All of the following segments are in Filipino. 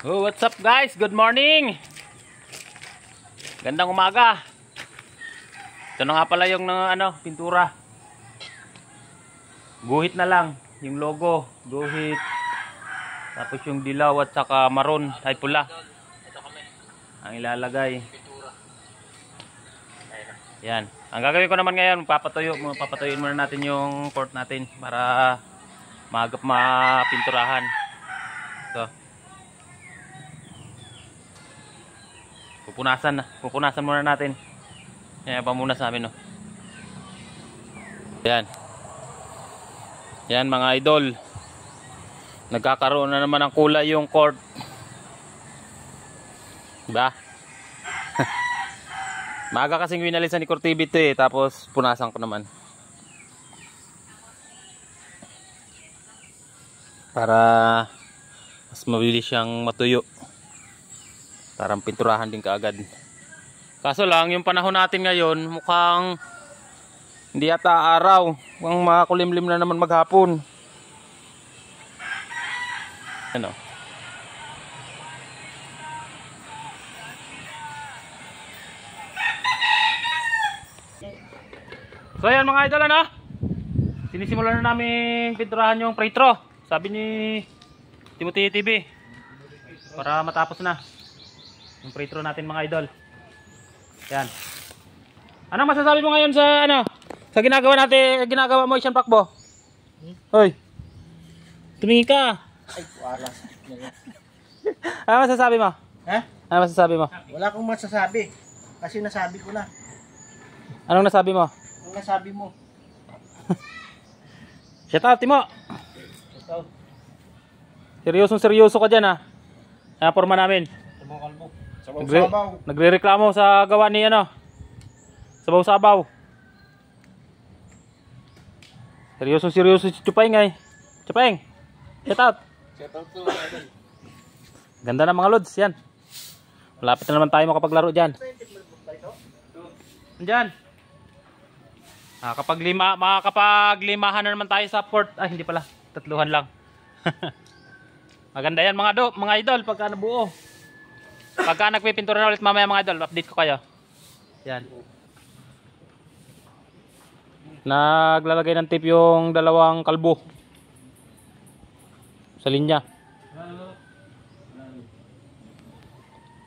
Oh, what's up guys? Good morning. Gandang umaga. Ito na nga pala yung pintura. Guhit na lang yung logo, guhit. Tapos yung dilaw at saka maroon ay pula. Ang ilalagay. Yan. Ang gagawin ko naman ngayon, papatuyuin muna natin yung court natin para mapinturahan. So, pupunasan muna natin. Yan, pamunas namin, no. Yan mga idol. Nagkakaroon na naman ng kulay yung court. Diba? Maaga kasing winalisan ni Cortibit tapos punasan ko naman. Para mas mabilis siyang matuyo. Parang pinturahan din kaagad. Kaso lang, yung panahon natin ngayon, mukhang hindi yata araw. Mukhang makulimlim na naman maghapon. Ano? So ayan mga idol, sinisimulan na namin pinturahan yung pretro. Sabi ni Timothy TV. Para matapos na yung pretro natin mga idol. Yan. Anong masasabi mo ngayon sa sa ginagawa mo Isyan Pakbo? Hoy. Tumingin ka. Ay, wala. Ano masasabi mo? Ha? Ano masasabi mo? Wala akong masasabi. Kasi nasabi ko na. Anong nasabi mo? Ang nasabi mo. Shout out, Timo. Shout out. Seryoso ka dyan, Ayan, forma namin. Sabaw kalbo. Sabaw-sabaw. Nagre-reklamo sa gawa ni Sabaw-sabaw. Seryoso si Chupeng Chupeng. Shout out. Shout out to. Ganda ng mga lods, yan. Malapit na naman tayo makapaglaro dyan. Diyan. Makakapaglimahan na naman tayo sa port. Ay, hindi pala. 3 lang. Maganda yan mga idol pagka nabuo. Pagka nagpipintura na ulit mamaya mga idol, update ko kayo. Yan. Naglalagay ng tape yung 2 kalbo sa linya.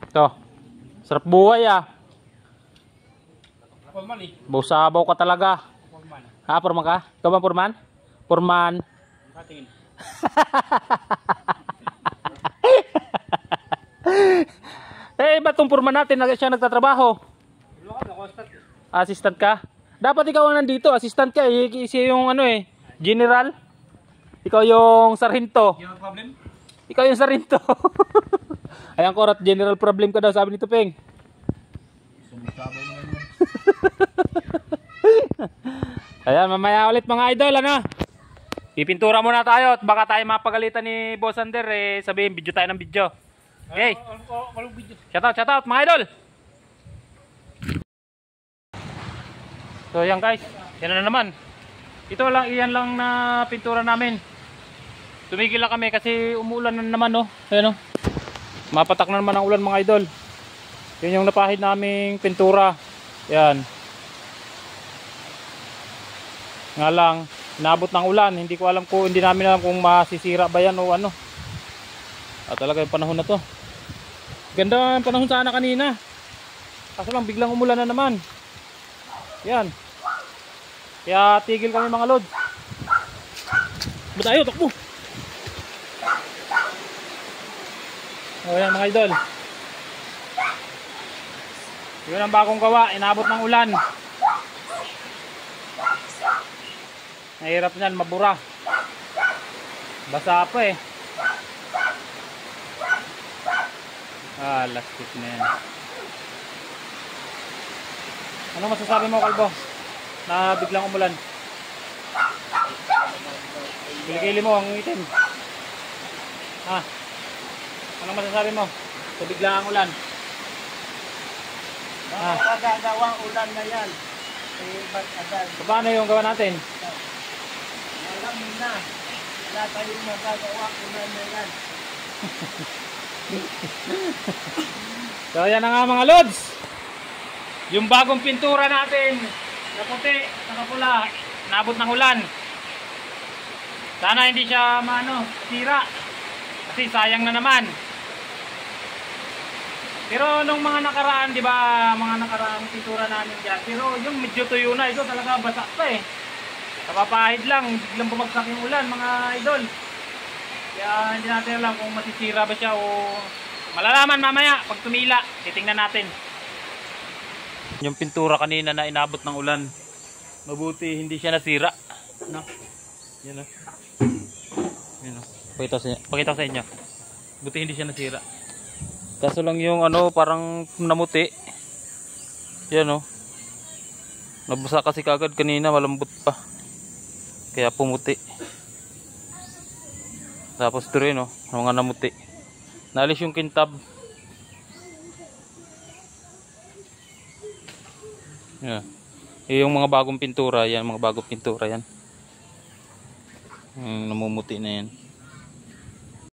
Ito. Sarap buhay Sabaw ka talaga. Purman ka? Ikaw ba purman? Purman. Ba't tong purman natin siya nagtatrabaho? Assistant ka? Dapat ikaw ang nandito, assistant ka. Siya yung general. Ikaw yung sarhinto. Ikaw yung sarhinto. Ayan ko, general problem ka daw, sabi ni Tupeng. Ayan, mamaya ulit mga idol, pipintura muna tayo at baka tayo mapagalitan ni Boss Ander, sabihin video tayo ng video. Okay. Shout out mga idol. So yan guys, yan na naman. Iyan lang na pintura namin. Tumigil lang kami kasi umuulan na naman, Ayan, mapatak na naman ang ulan mga idol. Yun yung napahid naming pintura. Yan. Nga lang, inabot ng ulan. Hindi namin alam kung masisira ba yan o ano. Talaga yung panahon na to. Ganda ang panahon sana kanina. Kaso lang biglang umulan na naman. Yan. Kaya tigil kami mga lods. Ba't tayo? Takbo! O yan mga idol. Yun ang bagong gawa. Inabot ng ulan. Nahirap niyan, mabura. Basa pa lastik na yan. Anong masasabi mo, Kalbo? Na biglang umulan. Kilikili mo ang itim. Anong masasabi mo sa biglang ulan? Magagawang ulan na yan. Paano yung gawa natin? Alam mo na. Wala tayong magagawa ulan na yan. So yan na nga mga lods. Yung bagong pintura natin na puti, na pula, nabot ng ulan. Sana hindi siya sira. Kasi sayang na naman. Pero nung mga nakaraan, di ba, mga nakaraang pintura namin dyan. Pero yung medyo tuyo na, ito talaga basa pa eh. Kapapahid lang, biglang bumagsak yung ulan mga idol. Kaya hindi natin alam kung masisira ba siya o malalaman mamaya pag tumila. Titingnan natin. Yung pintura kanina na inabot ng ulan. Mabuti hindi siya nasira. No? Yan o. Yan o. Pakita ko sa inyo. Buti hindi siya nasira. Kaso lang yung parang namuti. Yan o. Nabasa kasi kagad kanina, malambot pa. Kaya pumuti. Tapos ito rin mga namuti. Naalis yung kintab. Yan. Yung mga bagong pintura yan, Namumuti na yan.